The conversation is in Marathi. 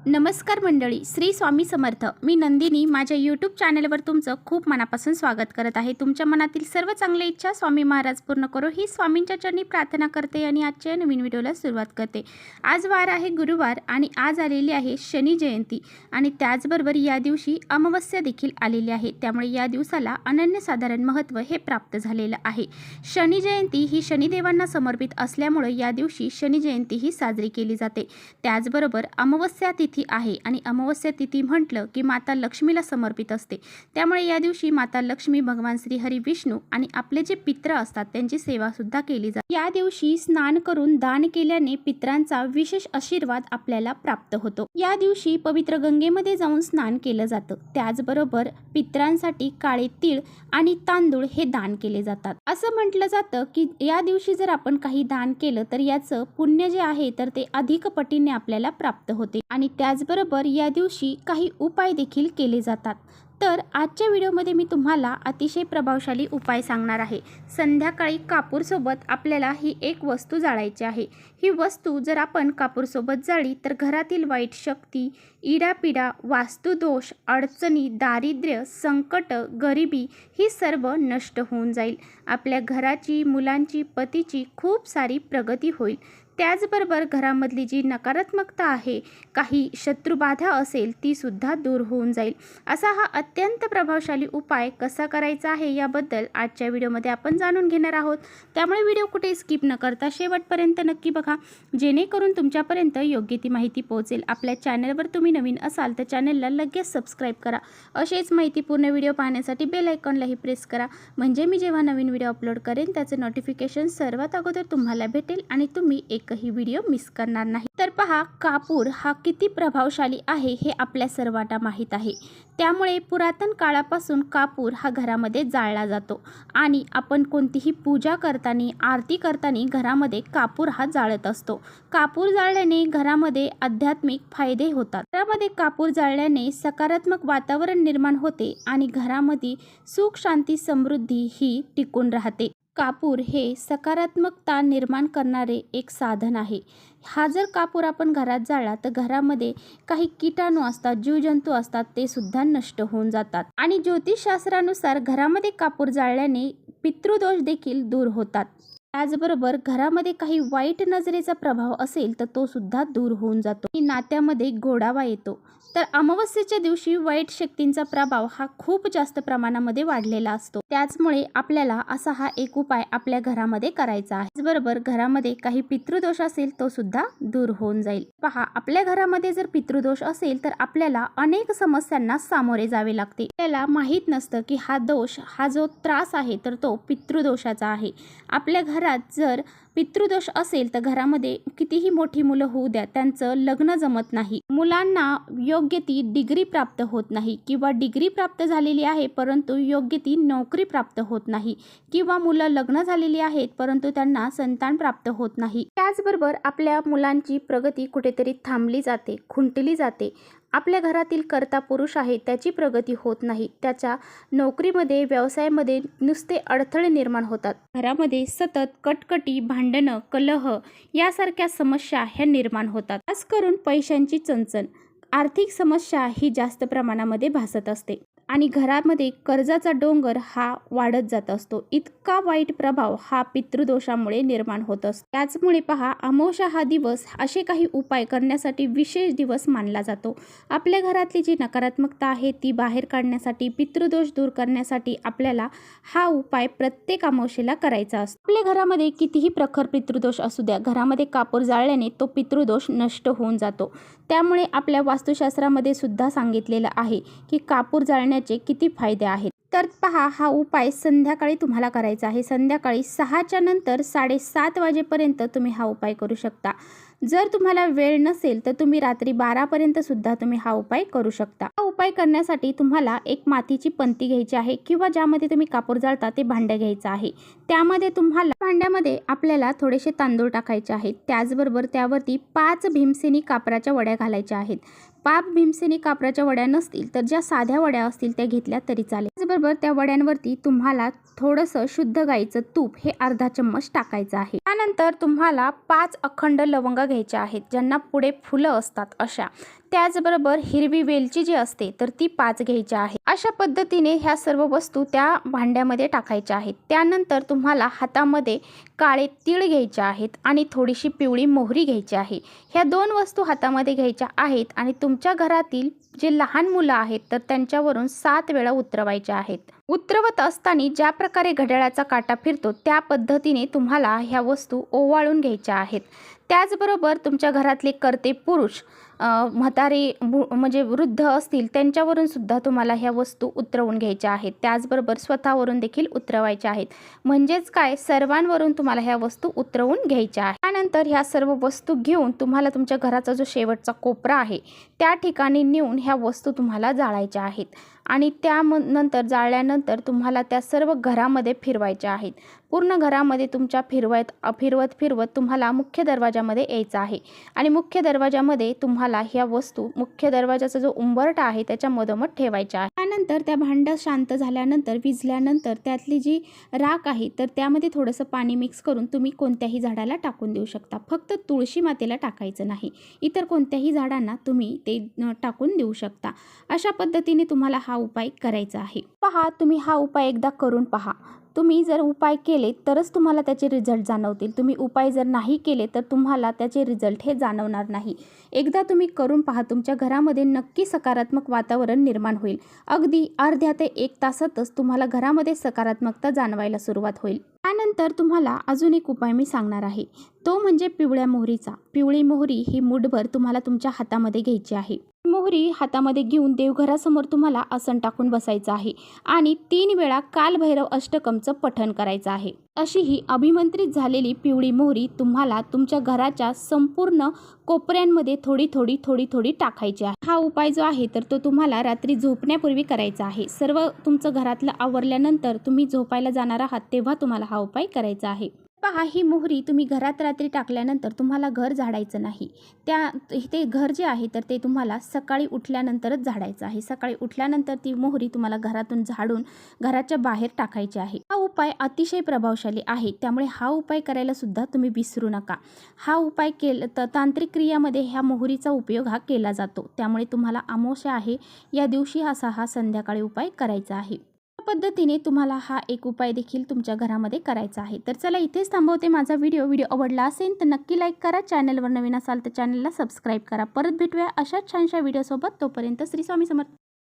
नमस्कार मंडळी, श्री स्वामी समर्थ. मी नंदिनी माझ्या यूट्यूब चॅनलवर तुमचं खूप मनापासून स्वागत करत आहे. तुमच्या मनातील सर्व चांगल्या इच्छा स्वामी महाराज पूर्ण करो ही स्वामींच्या चरणी प्रार्थना करते आणि आजच्या नवीन व्हिडिओला सुरुवात करते. आज वार आहे गुरुवार आणि आज आलेली आहे शनी जयंती आणि त्याचबरोबर या दिवशी अमावस्या देखील आलेली आहे. त्यामुळे या दिवसाला अनन्यसाधारण महत्त्व हे प्राप्त झालेलं आहे. शनी जयंती ही शनिदेवांना समर्पित असल्यामुळे या दिवशी शनी जयंती ही साजरी केली जाते. त्याचबरोबर अमावस्या तिथी आहे आणि अमावस्या तिथी म्हटलं की माता लक्ष्मीला समर्पित असते. त्यामुळे या दिवशी माता लक्ष्मी, भगवान श्री हरी विष्णू आणि आपले जे पित्र असतात त्यांची सेवा सुद्धा केली जाते. या दिवशी स्नान करून दान केल्याने पित्रांचा विशेष आशीर्वाद आपल्याला प्राप्त होतो. या दिवशी पवित्र गंगेमध्ये जाऊन स्नान केलं जातं. त्याचबरोबर पित्रांसाठी काळे तीळ आणि तांदूळ हे दान केले जातात. असं म्हटलं जातं की या दिवशी जर आपण काही दान केलं तर याचं पुण्य जे आहे तर ते अधिक पटीने आपल्याला प्राप्त होते आणि त्याचबरोबर या दिवशी काही उपाय देखील केले जातात. तर आजच्या व्हिडिओमध्ये मी तुम्हाला अतिशय प्रभावशाली उपाय सांगणार आहे. संध्याकाळी कापूरसोबत आपल्याला ही एक वस्तू जाळायची आहे. ही वस्तू जर आपण कापूरसोबत जाळली तर घरातील वाईट शक्ती, इडापिडा, वास्तुदोष, अडचणी, दारिद्र्य, संकट, गरिबी ही सर्व नष्ट होऊन जाईल. आपल्या घराची, मुलांची, पतीची खूप सारी प्रगती होईल. त्याचबरोबर घरामधली जी नकारात्मकता आहे, काही शत्रुबाधा असेल ती सुद्धा दूर होऊन जाईल. असा हा अत्यंत प्रभावशाली उपाय कसा करायचा आहे याबद्दल आजच्या व्हिडिओमध्ये आपण जाणून घेणार आहोत. त्यामुळे व्हिडिओ कुठे स्किप न करता शेवटपर्यंत नक्की बघा, जेणेकरून तुमच्यापर्यंत योग्य ती माहिती पोहोचेल. आपल्या चॅनलवर तुम्ही नवीन असाल तर चॅनलला लगेच सबस्क्राईब करा. असेच माहितीपूर्ण व्हिडिओ पाहण्यासाठी बेल आयकॉनलाही प्रेस करा, म्हणजे मी जेव्हा नवीन व्हिडिओ अपलोड करेन त्याचे नोटिफिकेशन सर्वात अगोदर तुम्हाला भेटेल आणि तुम्ही एकही व्हिडिओ मिस करणार नाही. तर पहा, कापूर हा किती प्रभावशाली आहे हे आपल्या सर्वांना माहीत आहे. त्यामुळे पुरातन काळापासून कापूर हा घरामध्ये जाळला जातो आणि आपण कोणतीही पूजा करताना, आरती करताना घरामध्ये कापूर हा जाळत असतो. कापूर जाळल्याने घरामध्ये आध्यात्मिक फायदे होतात. घरामध्ये कापूर जाळल्याने सकारात्मक वातावरण निर्माण होते आणि घरामध्ये सुख, शांती, समृद्धी ही टिकून राहते. कापूर हे सकारात्मकता निर्माण करणारे एक साधन आहे. हा जर कापूर आपण घरात जाळला तर घरामध्ये काही कीटाणू असतात, जीवजंतू असतात, ते सुद्धा नष्ट होऊन जातात. आणि ज्योतिषशास्त्रानुसार घरामध्ये कापूर जाळल्याने पितृदोष देखील दूर होतात. त्याचबरोबर घरामध्ये काही वाईट नजरेचा प्रभाव असेल तर तो सुद्धा दूर होऊन जातो आणि नात्यामध्ये गोडावा येतो. तर अमावस्येच्या दिवशी वाईट शक्तींचा प्रभाव हा खूप जास्त प्रमाणामध्ये वाढलेला असतो. त्याचमुळे आपल्याला असा हा एक उपाय आपल्या घरामध्ये करायचा आहे. त्याचबरोबर घरामध्ये काही पितृदोष असेल तो सुद्धा दूर होऊन जाईल. पहा, आपल्या घरामध्ये जर पितृदोष असेल तर आपल्याला अनेक समस्यांना सामोरे जावे लागते. आपल्याला माहीत नसतं की हा दोष, हा जो त्रास आहे तर तो पितृदोषाचा आहे. आपल्या घरात जर पितृदोष असेल तर घरामध्ये कितीही मोठी मुलं होऊ द्या, त्यांचं लग्न जमत नाही, मुलांना योग्य ती डिग्री प्राप्त होत नाही किंवा डिग्री प्राप्त झालेली आहे परंतु योग्य ती नोकरी प्राप्त होत नाही किंवा मुलं लग्न झालेली आहेत परंतु त्यांना संतान प्राप्त होत नाही. त्याचबरोबर आपल्या मुलांची प्रगती कुठेतरी थांबली जाते, खुंटली जाते. आपल्या घरातील कर्ता पुरुष आहे त्याची प्रगती होत नाही, त्याच्या नोकरीमध्ये, व्यवसायामध्ये नुसते अडथळे निर्माण होतात. घरामध्ये सतत कटकटी, भांडणं, कलह यासारख्या समस्या ह्या निर्माण होतात. खास करून पैशांची चणचण, आर्थिक समस्या ही जास्त प्रमाणामध्ये भासत असते आणि घरामध्ये कर्जाचा डोंगर हा वाढत जात असतो. इतका वाईट प्रभाव हा पितृदोषामुळे निर्माण होत असतो. त्याचमुळे पहा, अमावस्या हा दिवस असे काही उपाय करण्यासाठी विशेष दिवस मानला जातो. आपल्या घरातली जी नकारात्मकता आहे ती बाहेर काढण्यासाठी, पितृदोष दूर करण्यासाठी आपल्याला हा उपाय प्रत्येक अमावस्येला करायचा असतो. आपल्या घरामध्ये कितीही प्रखर पितृदोष असू द्या, घरामध्ये कापूर जाळल्याने तो पितृदोष नष्ट होऊन जातो. त्यामुळे आपल्या वास्तुशास्त्रामध्ये सुद्धा सांगितलेलं आहे की कापूर जाळण्याचे किती फायदे आहेत. तर पहा, हा उपाय संध्याकाळी तुम्हाला करायचा आहे. संध्याकाळी 6च्या नंतर 7:30 वाजेपर्यंत तुम्ही हा उपाय करू शकता. जर तुम्हाला वेळ नसेल तर तुम्ही रात्री 12पर्यंत सुद्धा तुम्ही हा उपाय करू शकता. हा उपाय करण्यासाठी तुम्हाला एक मातीची पंती घ्यायची आहे किंवा ज्यामध्ये तुम्ही कापूर जाळता ते भांडं घ्यायचं आहे. त्यामध्ये तुम्हाला भांड्यामध्ये आपल्याला थोडेसे तांदूळ टाकायचे आहेत. त्याचबरोबर त्यावरती 5 भीमसेनी कापराच्या वड्या घालायच्या आहेत. 5 भीमसेनी कापराच्या वड्या नसतील तर ज्या साध्या वड्या असतील त्या घेतल्या तरी चालेल. त्याचबरोबर त्या वड्यांवरती तुम्हाला थोडंसं शुद्ध गाईचं तूप हे अर्धा चम्मच टाकायचं आहे. त्यानंतर तुम्हाला 5 अखंड लवंगा घ्यायच्या आहेत, ज्यांना पुढे फुलं असतात अशा. त्याचबरोबर हिरवी वेलची जी असते तर ती 5 घ्यायची आहे। अशा पद्धतीने ह्या सर्व वस्तू त्या भांड्यामध्ये टाकायच्या आहेत। त्यानंतर तुम्हाला हातामध्ये काळे तीळ घ्यायचे आहेत आणि थोडीशी पिवळी मोहरी घ्यायची आहे। ह्या 2 वस्तू हातामध्ये घ्यायच्या आहेत आणि तुमच्या घरातील जे लहान मुलं आहेत तर त्यांच्यावरून 7 वेळा उतरवायच्या आहेत। उतरवत असताना ज्या प्रकारे घड्याळाचा काटा फिरतो त्या पद्धतीने तुम्हाला ह्या वस्तू ओवाळून घ्यायच्या आहेत। त्याचबरोबर तुमच्या घरातले कर्ते पुरुष म्हातारे म्हणजे वृद्ध असतील त्यांच्यावरून सुद्धा तुम्हाला ह्या वस्तू उतरवून घ्यायच्या आहेत। त्याचबरोबर स्वतःवरून देखील उतरवायच्या आहेत। म्हणजेच काय, सर्वांवरून तुम्हाला ह्या वस्तू उतरवून घ्यायच्या आहेत। त्यानंतर ह्या सर्व वस्तू घेऊन तुम्हाला तुमच्या घराचा जो शेवटचा कोपरा आहे त्या ठिकाणी नेऊन ह्या वस्तू तुम्हाला जाळायच्या आहेत आणि त्यानंतर जाळल्यानंतर तुम्हाला त्या सर्व घरामध्ये फिरवायच्या आहेत। पूर्ण घरामध्ये तुमच्या फिरवत तुम्हाला मुख्य दरवाजामध्ये यायचं आहे आणि मुख्य दरवाजामध्ये तुम्हाला ह्या वस्तू मुख्य दरवाजाचा जो उंबरठा आहे त्याच्या मधोमध ठेवायच्या आहे। त्यानंतर त्या भांडं शांत झाल्यानंतर विझल्यानंतर त्यातली जी राख आहे तर त्यामध्ये थोडंसं पाणी मिक्स करून तुम्ही कोणत्याही झाडाला टाकून देऊ शकता। फक्त तुळशी मातेला टाकायचं नाही, इतर कोणत्याही झाडांना तुम्ही ते टाकून देऊ शकता। अशा पद्धतीने तुम्हाला हा उपाय करायचा आहे। पहा, तुम्ही हा उपाय एकदा करून पहा। तुम्ही जर उपाय केले तरच तुम्हाला त्याचे रिझल्ट जाणवतील। तुम्ही उपाय जर नाही केले तर तुम्हाला त्याचे रिझल्ट हे जाणवणार नाही। एकदा तुम्ही करून पहा, तुमच्या घरामध्ये नक्की सकारात्मक वातावरण निर्माण होईल। अगदी अर्ध्या ते 1 तासातच तुम्हाला घरामध्ये सकारात्मकता जाणवायला सुरुवात होईल। त्यानंतर तुम्हाला अजून एक उपाय मी सांगणार आहे, तो म्हणजे पिवळ्या मोहरीचा। पिवळी मोहरी ही मूठभर तुम्हाला तुमच्या हातामध्ये घ्यायची आहे। मोहरी हातामध्ये घेऊन देवघरासमोर तुम्हाला आसन टाकून बसायचं आहे आणि 3 वेळा कालभैरव अष्टकमचं पठण करायचं आहे। अशी ही अभिमंत्रित झालेली पिवळी मोहरी तुम्हाला तुमच्या घराच्या संपूर्ण कोपऱ्यांमध्ये थोडी टाकायची आहे। हा उपाय जो आहे तर तो तुम्हाला रात्री झोपण्यापूर्वी करायचा आहे। सर्व तुमचं घरातलं आवरल्यानंतर तुम्ही झोपायला जाणार आहात तेव्हा तुम्हाला हा उपाय करायचा आहे। पहा, ही मोहरी तुम्ही घरात रात्री टाकल्यानंतर तुम्हाला घर झाडायचं नाही। ते घर जे आहे तर ते तुम्हाला सकाळी उठल्यानंतरच झाडायचं आहे। सकाळी उठल्यानंतर ती मोहरी तुम्हाला घरातून झाडून घराच्या बाहेर टाकायची आहे। हा उपाय अतिशय प्रभावशाली आहे, त्यामुळे हा उपाय करायला सुद्धा तुम्ही विसरू नका। हा उपाय तांत्रिक क्रियामध्ये ह्या मोहरीचा उपयोग हा केला जातो, त्यामुळे तुम्हाला अमावस्या आहे या दिवशी हा संध्याकाळी उपाय करायचा आहे। पद्धतीने तुम्हाला हा एक उपाय देखील तुमच्या घरामध्ये करायचा आहे। तर चला, इथेच थांबवते माझा व्हिडिओ आवडला असेल तर नक्की लाईक करा। चॅनलवर नवीन असाल तर चॅनलला सबस्क्राईब करा। परत भेटूया अशाच छानशा व्हिडिओसोबत। तोपर्यंत श्री स्वामी समर्थ।